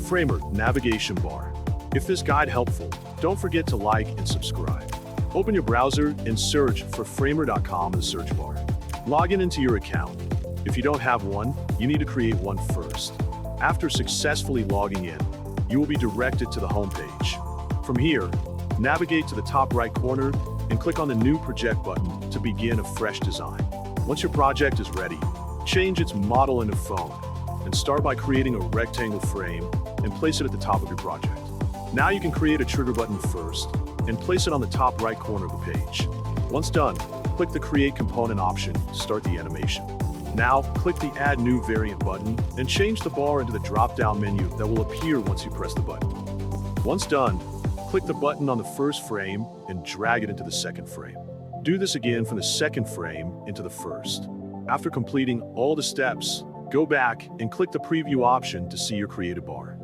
Framer navigation bar. If this guide helpful, don't forget to like and subscribe. Open your browser and search for 𝗕𝗂𝘀𝗶𝗲𝗀𝗀 in the search bar. Log into your account. If you don't have one, you need to create one first. After successfully logging in, you will be directed to the home page. From here, navigate to the top right corner and click on the New Project button to begin a fresh design. Once your project is ready, change its model into foam and start by creating a rectangle frame and place it at the top of your project. Now you can create a trigger button first and place it on the top right corner of the page. Once done, click the Create Component option to start the animation. Now, click the Add New Variant button and change the bar into the drop-down menu that will appear once you press the button. Once done, click the button on the first frame and drag it into the second frame. Do this again from the second frame into the first. After completing all the steps, go back and click the Preview option to see your created bar.